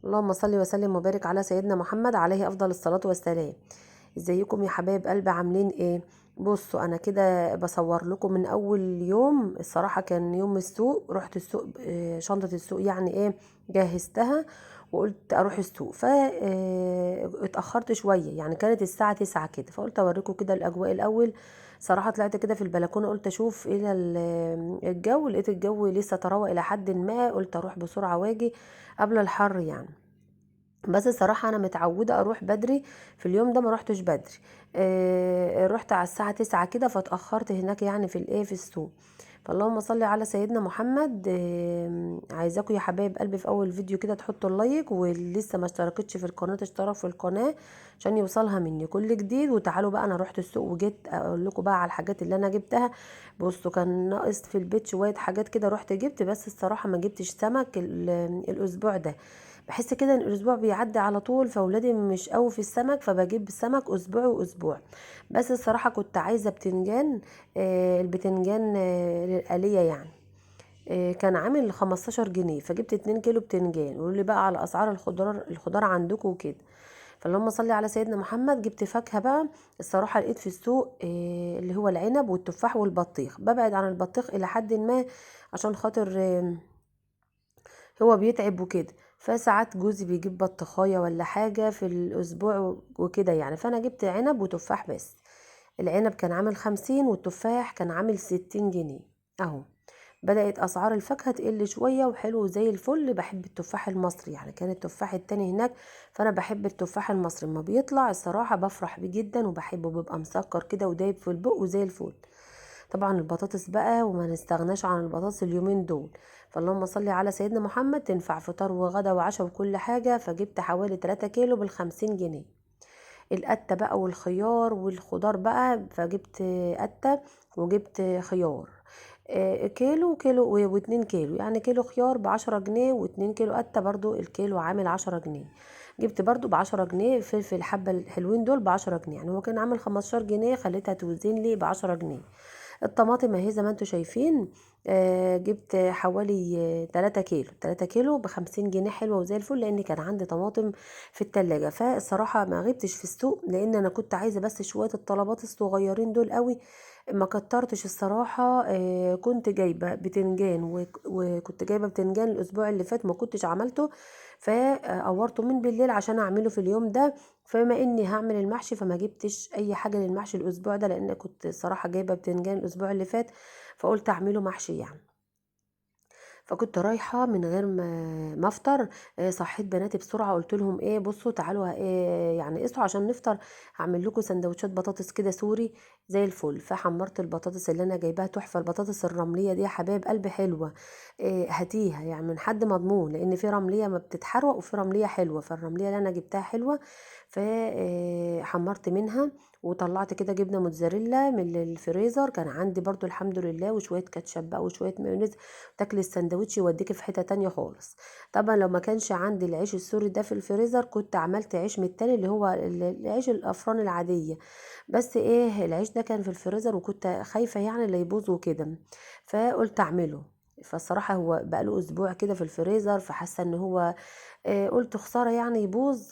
اللهم صل وسلم وبارك على سيدنا محمد عليه افضل الصلاة والسلام. ازيكم يا حبايب قلبي، عاملين ايه؟ بصوا انا كده بصور لكم من اول يوم. الصراحة كان يوم السوق، رحت السوق، شنطة السوق يعني ايه، جهزتها وقلت اروح السوق. اتأخرت شوية، يعني كانت الساعة 9 كده، فقلت اوريكم كده الاجواء الاول. صراحة طلعت كده في البلكونة، قلت اشوف ايه الجو. لقيت الجو لسه تروى الى حد ما، قلت اروح بسرعة واجي قبل الحر يعني. بس الصراحة أنا متعودة أروح بدري. في اليوم ده ما روحتش بدري. رحت على الساعة 9 كده، فاتأخرت هناك يعني في الإيه، في السوق. فاللهم صل على سيدنا محمد. عايزاكم يا حبايب قلبي في أول فيديو كده تحطوا اللايك، واللي لسه ما اشتركتش في القناة تشترك في القناة عشان يوصلها مني كل جديد. وتعالوا بقى، أنا رحت السوق وجيت أقول لكم بقى على الحاجات اللي أنا جبتها. بصوا كان ناقص في البيت شوية حاجات كده، رحت جبت. بس الصراحة ما جبتش سمك الأسبوع ده. بحس كده ان الاسبوع بيعدي على طول، فاولادي مش قوي في السمك، فبجيب سمك اسبوعي واسبوع. بس الصراحه كنت عايزه بتنجان. البتنجان للقليه يعني. كان عامل 15 جنيه، فجبت 2 كيلو بتنجان. قولوا لي بقى على اسعار الخضار عندكم وكده. فاللهم صل على سيدنا محمد. جبت فاكهه بقى. الصراحه لقيت في السوق اللي هو العنب والتفاح والبطيخ. ببعد عن البطيخ الى حد ما عشان خاطر هو بيتعب وكده. فساعات جوزي بيجيب بطخاية ولا حاجة في الأسبوع وكده يعني. فأنا جبت عنب وتفاح بس. العنب كان عامل 50، والتفاح كان عامل 60 جنيه. أهو بدأت أسعار الفاكهة تقل شوية، وحلو زي الفل. بحب التفاح المصري يعني، كان التفاح التاني هناك. فأنا بحب التفاح المصري، ما بيطلع الصراحة بفرح بيه جدا وبحبه، بيبقى مسكر كده ودايب في البق وزي الفل. طبعا البطاطس بقى، وما نستغناش عن البطاطس اليومين دول. فاللهم صل على سيدنا محمد، تنفع فطار وغدا وعشاء وكل حاجة. فجبت حوالي 3 كيلو بال50 جنيه. القتة بقى والخيار والخضار بقى، فجبت قتة وجبت خيار. كيلو كيلو واتنين كيلو، يعني كيلو خيار ب10 جنيه، واتنين كيلو قتة برضو الكيلو عامل 10 جنيه. جبت برضو ب10 جنيه فلفل حبة الحلوين دول ب10 جنيه، يعني هو كان عامل 15 جنيه، خليتها توزن لي ب10 جنيه. الطماطم اهي زي ما انتوا شايفين. جبت حوالي 3 كيلو، 3 كيلو ب50 جنيه، حلوة وزي الفل، لان كان عندي طماطم في التلاجة. فالصراحة ما غبتش في السوق، لان انا كنت عايزة بس شوية الطلبات الصغيرين دول قوي. ما كترتش الصراحة. كنت جايبة بتنجان وكنت جايبة بتنجان الاسبوع اللي فات، ما كنتش عملته. فقورته من بالليل عشان اعمله في اليوم ده. فما اني هعمل المحشي، فما جبتش اي حاجة للمحشي الاسبوع ده، لان كنت صراحة جايبة بتنجان الاسبوع اللي فات. فقلت اعمله محشي يعني. فكنت رايحة من غير ما افطر. صحيت بناتي بسرعة، قلت لهم ايه، بصوا تعالوا ايه يعني اصحوا عشان نفطر. هعمل لكم سندوتشات بطاطس كده سوري زي الفل. فحمرت البطاطس اللي انا جايباها تحفة، البطاطس الرملية دي يا حبايب قلبي حلوة. هاتيها يعني من حد مضمون، لان في رملية ما بتتحرق وفي رملية حلوة. فالرملية اللي انا جبتها حلوة. فحمرت منها وطلعت كده جبنة موتزاريلا من الفريزر، كان عندي برضو الحمد لله، وشوية كاتشب بقى وشوية مايونيز. تاكلي السندوتش يوديكي في حتة تانية خالص. طبعا لو ما كانش عندي العيش السوري ده في الفريزر، كنت عملت عيش من التاني اللي هو العيش الافران العادية. بس ايه، العيش ده كان في الفريزر، وكنت خايفة يعني لا يبوظ وكده. فقلت اعمله. فالصراحة هو بقاله اسبوع كده في الفريزر، فحاسة ان هو قلت خسارة يعني يبوظ.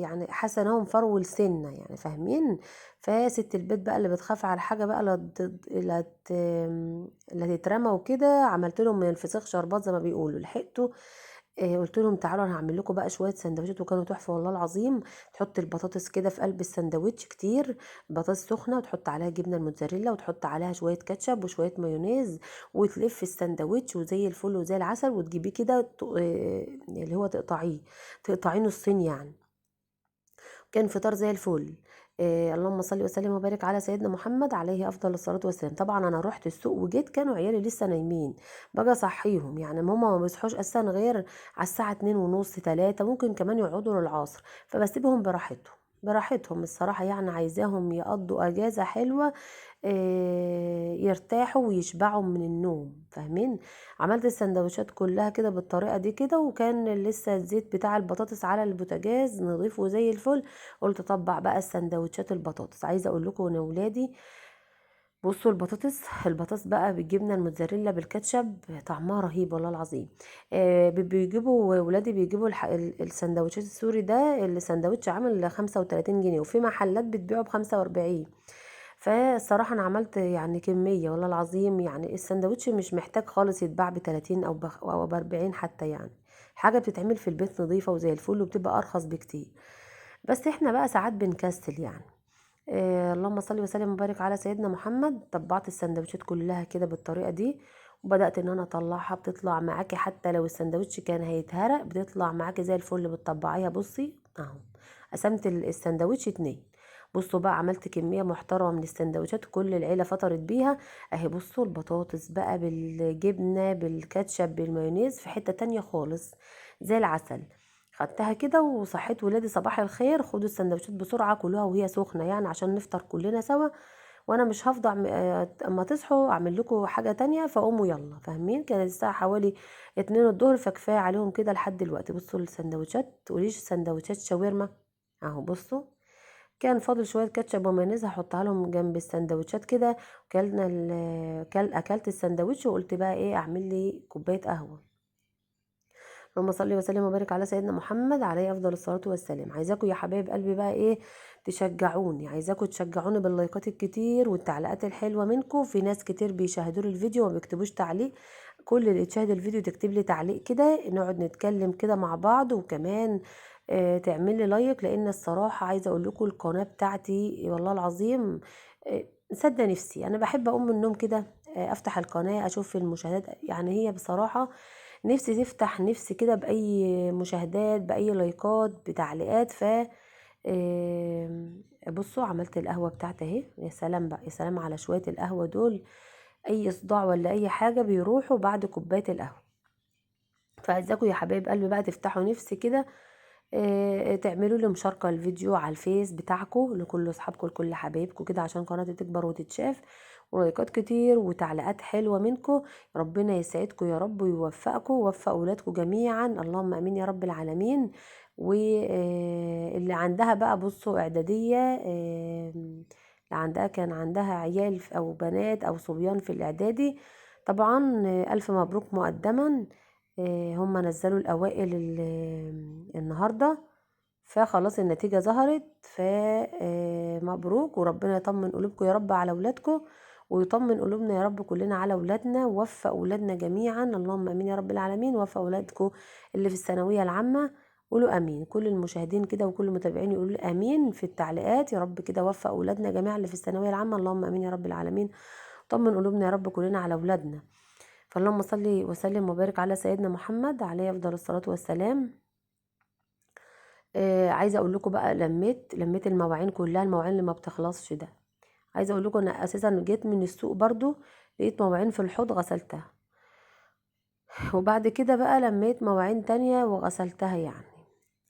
يعني حاسة ان هو مفرول سنة يعني، فاهمين. فست البيت بقى اللي بتخاف على حاجة بقى لا تترمى وكده، عملت لهم من الفسيخ شربات زي ما بيقولوا، لحقته. قلت لهم تعالوا انا هعمل لكم بقى شويه سندوتشات، وكانوا تحفه والله العظيم. تحط البطاطس كده في قلب السندوتش كتير، بطاطس سخنه، وتحط عليها جبنه الموتزاريلا، وتحط عليها شويه كاتشب وشويه مايونيز، وتلف السندوتش وزي الفل وزي العسل. وتجيبيه كده اللي هو تقطعيه نصين يعني. كان فطار زي الفل. اللهم صل وسلم وبارك على سيدنا محمد عليه افضل الصلاه والسلام. طبعا انا رحت السوق وجيت، كانوا عيالي لسه نايمين. باجي اصحيهم يعني، ماما ما بيصحوش اساسا غير على الساعه 2:30 3، ممكن كمان يقعدوا للعصر. فبسيبهم براحتهم. براحتهم الصراحة يعني، عايزاهم يقضوا أجازة حلوة. يرتاحوا ويشبعوا من النوم، فاهمين. عملت السندوتشات كلها كده بالطريقة دي كده، وكان لسه الزيت بتاع البطاطس على البوتاجاز نضيفه زي الفل. قلت اطبق بقى السندوتشات البطاطس. عايزة اقول لكم ان ولادي بصوا البطاطس بقى بالجبنه الموتزاريلا بالكاتشب طعمها رهيب والله العظيم. بيجيبوا ولادي بيجيبوا السندوتشات السوري ده، السندوتش عامل 35 جنيه، وفي محلات بتبيعه ب45. فالصراحه انا عملت يعني كميه والله العظيم، يعني السندوتش مش محتاج خالص يتباع ب30 او ب40 حتى، يعني حاجه بتتعمل في البيت نظيفه وزي الفل وبتبقى ارخص بكتير. بس احنا بقى ساعات بنكسل يعني. اللهم صل وسلم وبارك على سيدنا محمد. طبعت السندوتشات كلها كده بالطريقه دي، وبدات ان انا اطلعها، بتطلع معاكي حتى لو السندوتش كان هيتهرق بتطلع معاكي زي الفل. بتطبعيها بصي اهو. قسمت السندوتش اتنين. بصوا بقى عملت كميه محترمه من السندوتشات كل العيله فطرت بيها. اهي بصوا البطاطس بقى بالجبنه بالكاتشب بالمايونيز في حته تانية خالص زي العسل. خدتها كده وصحيت ولادي صباح الخير خدوا السندوتشات بسرعة كلوها وهي سخنة، يعني عشان نفطر كلنا سوا. وانا مش هفضل اما تصحوا اعمل لكم حاجة تانية، فقوموا يلا فاهمين. كانت الساعة حوالي 2 الظهر، فكفاية عليهم كده لحد دلوقتي. بصوا السندوتشات تقوليش سندوتشات شاورما اهو بصوا. كان فاضل شوية كاتشب ومايونيز هحطها لهم جنب السندوتشات كده. كلنا اكلت السندوتش وقلت بقى ايه اعمل لي كوباية قهوة. اللهم صل وسلم وبارك على سيدنا محمد عليه افضل الصلاه والسلام. عايزاكم يا حبايب قلبي بقى ايه تشجعوني، عايزاكم تشجعوني باللايكات الكتير والتعليقات الحلوه منكم. في ناس كتير بيشاهدوا لي الفيديو وما بيكتبوش تعليق. كل اللي تشاهد الفيديو تكتب لي تعليق كده نقعد نتكلم كده مع بعض، وكمان تعمل لي لايك، لان الصراحه عايزه اقول لكم القناه بتاعتي والله العظيم مصدق نفسي. انا بحب اقوم من النوم كده افتح القناه اشوف المشاهدات، يعني هي بصراحه نفسي تفتح نفسي كده بأي مشاهدات بأي لايكات بتعليقات. ف بصوا عملت القهوة بتاعتي اهي. يا سلام بقى، يا سلام على شوية القهوة دول. أي صداع ولا أي حاجة بيروحوا بعد كوباية القهوة. فعايزاكم يا حبايب قلبي بقى تفتحوا نفسي كده تعملوا لي مشاركة الفيديو على الفيس بتاعكم لكل اصحابكم لكل حبايبكم كده عشان قناتي تكبر وتتشاف، ولايكات كتير وتعليقات حلوة منكم. ربنا يسعدكم يا رب ويوفقكم ويوفق اولادكم جميعا، اللهم امين يا رب العالمين. واللي عندها بقى بصوا اعدادية اللي عندها كان عندها عيال او بنات او صبيان في الاعدادي، طبعا الف مبروك مقدما. هم نزلوا الأوائل النهاردة، فخلاص النتيجة ظهرت. فمبروك وربنا يطمن قلوبكم يا رب على ولادكم، ويطمن قلوبنا يا رب كلنا على ولادنا، ووفق ولادنا جميعا اللهم امين يا رب العالمين. ووفق ولادكم اللي في الثانوية العامة قولوا امين. كل المشاهدين كده وكل المتابعين يقولوا امين في التعليقات يا رب كده. وفق ولادنا جميعا اللي في الثانوية العامة اللهم امين يا رب العالمين. طمن قلوبنا يا رب كلنا على ولادنا. فاللهم صل وسلم وبارك على سيدنا محمد عليه افضل الصلاه والسلام. عايزه اقول لكم بقى لميت المواعين كلها، المواعين اللي ما بتخلصش ده. عايزه اقول لكم انا اساسا جيت من السوق برضو لقيت مواعين في الحوض غسلتها، وبعد كده بقى لميت مواعين تانية وغسلتها يعني.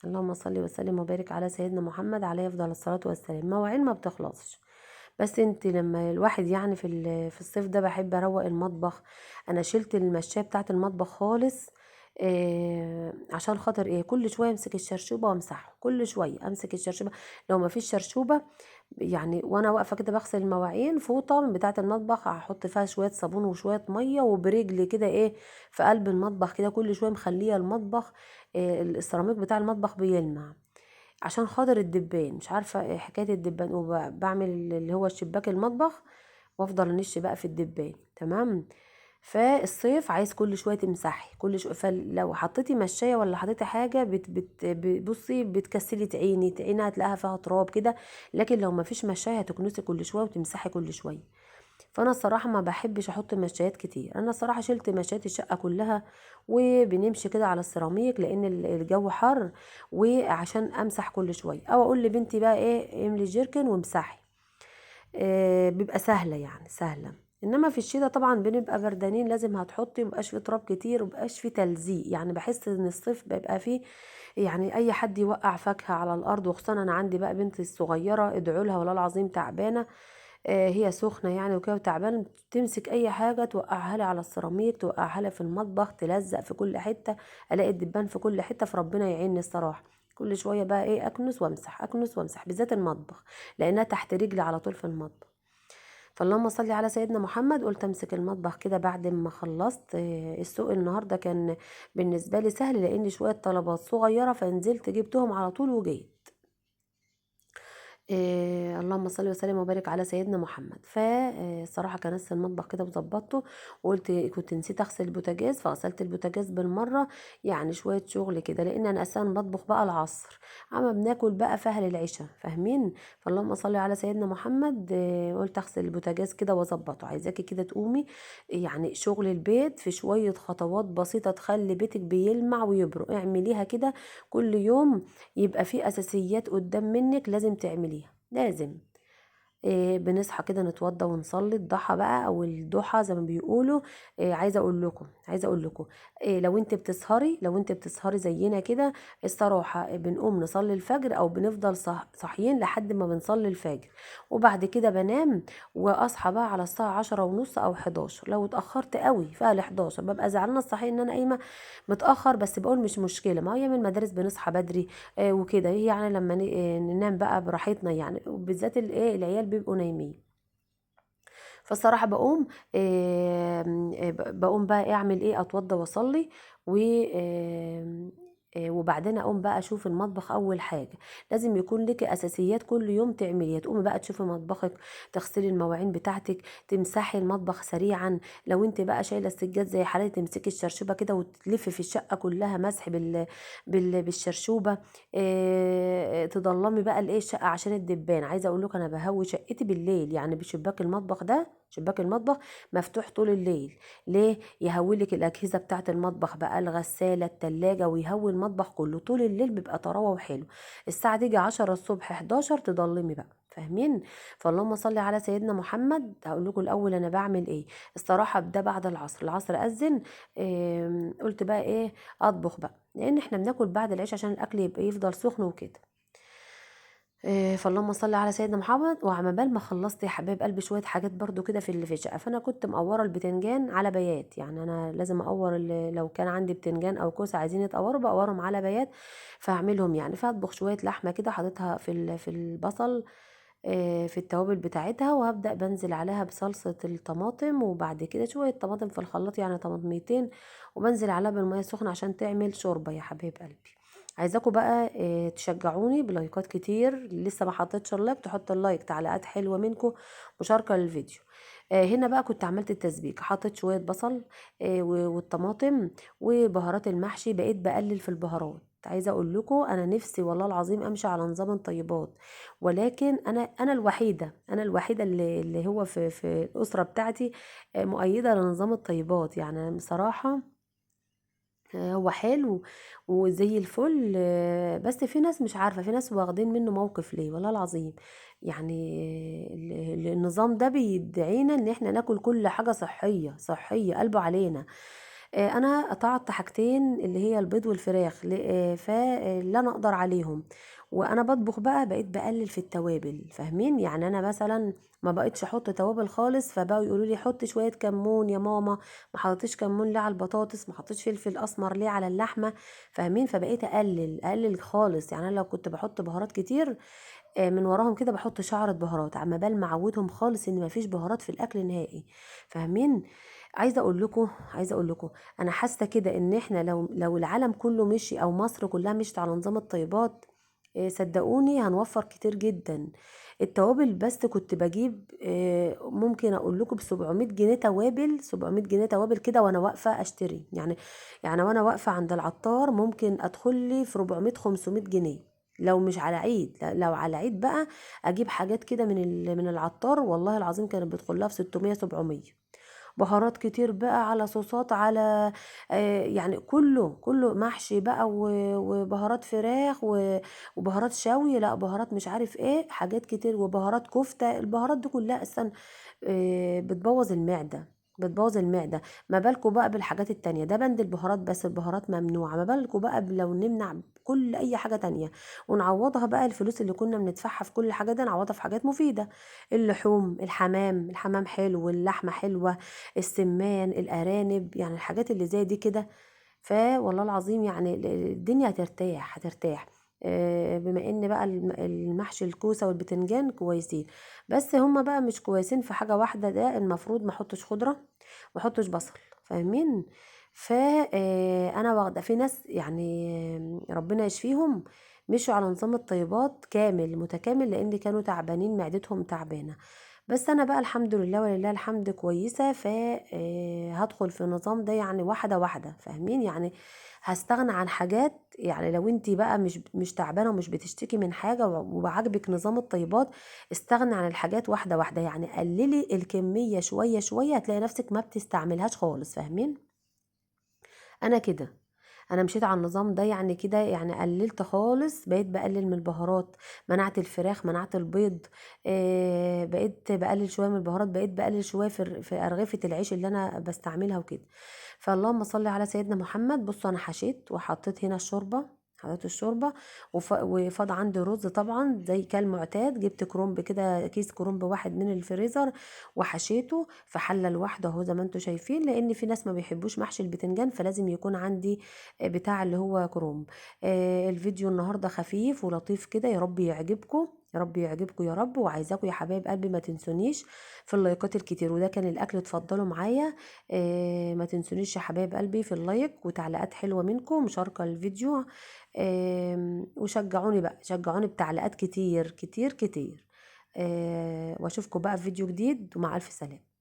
اللهم صل وسلم وبارك على سيدنا محمد عليه افضل الصلاه والسلام. مواعين ما بتخلصش. بس انت لما الواحد يعني في الصيف ده بحب اروق المطبخ. انا شلت المشايه بتاعه المطبخ خالص. عشان خاطر ايه كل شويه امسك الشرشوبه وامسحه، كل شويه امسك الشرشوبه. لو ما فيش شرشوبه يعني وانا واقفه كده بغسل المواعين، فوطه من بتاعه المطبخ هحط فيها شويه صابون وشويه ميه وبرجلي كده ايه في قلب المطبخ كده كل شويه مخليه المطبخ السيراميك بتاع المطبخ بيلمع عشان خاطر الدبان. مش عارفه إيه حكايه الدبان، وبعمل اللي هو الشباك المطبخ وافضل انش بقى في الدبان تمام. فالصيف عايز كل شويه تمسحي كل شويه، فلو حطيتي مشايه ولا حطيتي حاجه بصي بتكسلي تعيني هتلاقيها فيها تراب كده. لكن لو ما فيش مشايه هتكنسي كل شويه وتمسحي كل شويه. فانا الصراحه ما بحبش احط مشايات كتير. انا الصراحه شلت مشايات الشقه كلها وبنمشي كده على السيراميك لان الجو حر، وعشان امسح كل شويه او اقول لبنتي بقى ايه املي جيركن وامسحي. بيبقى سهله يعني سهله. انما في الشتاء طبعا بنبقى بردانين لازم هتحطي مبقاش فيه تراب كتير ومبقاش فيه تلزيق. يعني بحس ان الصيف بيبقى فيه يعني اي حد يوقع فاكهه على الارض، وخصوصا انا عندي بقى بنتي الصغيره ادعوا لها والله العظيم تعبانه. هي سخنة يعني وكده وتعبانة، تمسك أي حاجة توقعها لي على السيراميك توقعها لي في المطبخ تلزق في كل حتة. ألاقي الدبان في كل حتة، فربنا يعيني الصراحة. كل شوية بقى إيه أكنس وأمسح أكنس وأمسح بالذات المطبخ لأنها تحت رجلي على طول في المطبخ. فاللهم صل على سيدنا محمد، قلت امسك المطبخ كده بعد ما خلصت. السوق النهارده كان بالنسبه لي سهل لان شويه طلبات صغيره، فنزلت جبتهم على طول وجيت. اللهم صل وسلم وبارك على سيدنا محمد. فالصراحه كنست المطبخ كده وظبطته، وقلت كنت نسيت اغسل البوتاجاز فغسلت البوتاجاز بالمره. يعني شويه شغل كده لان انا اساسا بطبخ بقى العصر، اما بناكل بقى في اهل العشاء، فاهمين؟ فاللهم صل على سيدنا محمد. قلت اغسل البوتاجاز كده واظبطه. عايزاكي كده تقومي، يعني شغل البيت في شويه خطوات بسيطه تخلي بيتك بيلمع ويبرق، اعمليها كده كل يوم. يبقى في اساسيات قدام منك لازم تعمليها، لازم. بنصحى كده نتوضى ونصلي الضحى بقى او الضحى زي ما بيقولوا. عايزه اقول لكم، لو انت بتسهري زينا كده، الصراحه بنقوم نصلي الفجر او بنفضل صاحيين لحد ما بنصلي الفجر، وبعد كده بنام. واصحى بقى على الساعه 10:30 او 11. لو اتاخرت قوي فال 11 ببقى زعلانه الصحيح ان انا قايمه متاخر، بس بقول مش مشكله، ما هي من المدارس بنصحى بدري. وكده يعني لما ننام بقى براحتنا، يعني بالذات العيال بيبقوا نايمين. فالصراحة بقوم بقى اعمل ايه، اتوضى واصلي و وبعدين اقوم بقى اشوف المطبخ. اول حاجه لازم يكون لك اساسيات كل يوم تعمليها، تقومي بقى تشوفي مطبخك، تغسلي المواعين بتاعتك، تمسحي المطبخ سريعا. لو انت بقى شايله السجاد زي حالتي، تمسكي الشرشوبه كده وتلفي في الشقه كلها مسح بالشرشوبه. تضلمي بقى الشقه عشان الدبان. عايزه اقول لكم انا بهوي شقتي بالليل، يعني بشباك المطبخ ده، شباك المطبخ مفتوح طول الليل. ليه؟ يهولك الأجهزة بتاعة المطبخ بقى، الغسالة، التلاجة، ويهوي المطبخ كله طول الليل، بيبقى طراوة وحلو. الساعة تيجي 10 الصبح 11 تضلمي بقى، فاهمين؟ فاللهم صل على سيدنا محمد. هقول لكم الأول أنا بعمل إيه. الصراحة ده بعد العصر أذن. قلت بقى إيه، أطبخ بقى لأن إحنا بناكل بعد العشاء عشان الأكل يبقى يفضل سخن وكده. فاللهم صل على سيدنا محمد. وعما بال ما خلصت يا حبايب قلبي شويه حاجات برضو كده في اللي في الشقه، فانا كنت مقوره البتنجان على بيات، يعني انا لازم اقور لو كان عندي بتنجان او كوسه عايزين يتقوروا بقورهم على بيات، فاعملهم يعني. فاطبخ شويه لحمه كده حاططها في البصل، في التوابل بتاعتها، وهبدأ بنزل عليها بصلصة الطماطم، وبعد كده شوية طماطم في الخلاط يعني طماطميتين، وبنزل عليها بالمية السخنة عشان تعمل شوربة يا حبايب قلبي. عايزاكم بقى تشجعوني بلايكات كتير، لسه ما حطيتش اللايك تحط اللايك، تعليقات حلوة منكم، مشاركة للفيديو. هنا بقى كنت عملت التسبيك، حطيت شوية بصل والطماطم وبهارات المحشي، بقيت بقلل في البهارات. عايزه اقول لكم انا نفسي والله العظيم امشي على نظام الطيبات، ولكن انا الوحيده اللي هو في الاسره بتاعتي مؤيده لنظام الطيبات. يعني أنا بصراحه هو حلو وزي الفل. بس في ناس مش عارفه، في ناس واخدين منه موقف ليه والله العظيم. يعني النظام ده بيدعينا ان احنا ناكل كل حاجه صحيه صحيه، قلبه علينا. انا قطعت حاجتين اللي هي البيض والفراخ، فاللي انا اقدر عليهم. وانا بطبخ بقى بقيت بقلل في التوابل، فاهمين؟ يعني انا مثلا ما بقيتش احط توابل خالص، فبقوا يقولوا لي حط شويه كمون يا ماما، ما حطيتش كمون ليه على البطاطس، ما حطيتش فلفل اسمر ليه على اللحمه، فاهمين؟ فبقيت اقلل خالص. يعني انا لو كنت بحط بهارات كتير من وراهم كده بحط شعرة بهارات، عما بال معودهم خالص ان مفيش بهارات في الاكل نهائي، فاهمين؟ عايزه اقول لكم انا حاسه كده ان احنا لو العالم كله مشي او مصر كلها مشت على نظام الطيبات، صدقوني هنوفر كتير جدا. التوابل بس كنت بجيب ممكن اقول لكم ب 700 جنيه توابل، 700 جنيه توابل كده وانا واقفه اشتري يعني وانا واقفه عند العطار ممكن ادخل لي في 400 500 جنيه. لو مش على عيد، لو على عيد بقى اجيب حاجات كده من العطار، والله العظيم كانت بتدخل لها في 600 700. بهارات كتير بقى، على صوصات، على يعني كله محشي بقى، وبهارات فراخ وبهارات شوي، لا بهارات مش عارف ايه، حاجات كتير، وبهارات كفتة. البهارات دي كلها اصلا بتبوظ المعدة. ما بالكوا بقى بالحاجات التانية، ده بند البهارات بس، البهارات ممنوعة، ما بالكوا بقى لو نمنع كل اي حاجة تانية ونعوضها بقى، الفلوس اللي كنا بندفعها في كل حاجة دي نعوضها في حاجات مفيدة. اللحوم، الحمام حلو، واللحمة حلوة، السمان، الارانب، يعني الحاجات اللي زي دي كده. فوالله العظيم يعني الدنيا هترتاح. بما ان بقى المحشي الكوسه والبتنجان كويسين، بس هما بقى مش كويسين في حاجه واحده، ده المفروض ما احطش خضره، ما احطش بصل، فاهمين؟ انا واخده في ناس يعني ربنا يشفيهم، مشوا على نظام الطيبات كامل متكامل لان كانوا تعبانين، معدتهم تعبانه. بس انا بقى الحمد لله ولله الحمد كويسه، ف هدخل في النظام ده يعني واحده واحده، فاهمين؟ يعني هستغنى عن حاجات. يعني لو انتي بقى مش تعبانه ومش بتشتكي من حاجه وعاجبك نظام الطيبات، استغنى عن الحاجات واحده واحده، يعني قللي الكميه شويه شويه، هتلاقي نفسك ما بتستعملهاش خالص، فاهمين؟ انا كده، انا مشيت على النظام ده يعني كده، يعني قللت خالص، بقيت بقلل من البهارات، منعت الفراخ، منعت البيض، بقيت بقلل شويه من البهارات، بقيت بقلل شويه في ارغفه العيش اللي انا بستعملها وكده. فاللهم صل على سيدنا محمد. بصوا انا حشيت وحطيت هنا الشوربه، حطيت الشوربه وفاض عندي رز طبعا زي كالمعتاد، جبت كرنب كده، كيس كرنب واحد من الفريزر، وحشيته في حله لوحده اهو زي ما انتم شايفين، لان في ناس ما بيحبوش محشي البتنجان، فلازم يكون عندي بتاع اللي هو كروم. الفيديو النهارده خفيف ولطيف كده، يا رب يعجبكم، يا رب يعجبكم يا رب، وعايزاكم يا حبايب قلبي ما تنسونيش في اللايكات الكتير، وده كان الاكل، اتفضلوا معايا. ما تنسونيش يا حبايب قلبي في اللايك وتعليقات حلوه منكم، مشاركه الفيديو، وشجعوني بقى، شجعوني بتعليقات كتير كتير كتير. واشوفكم بقى في فيديو جديد، ومع الف سلامه.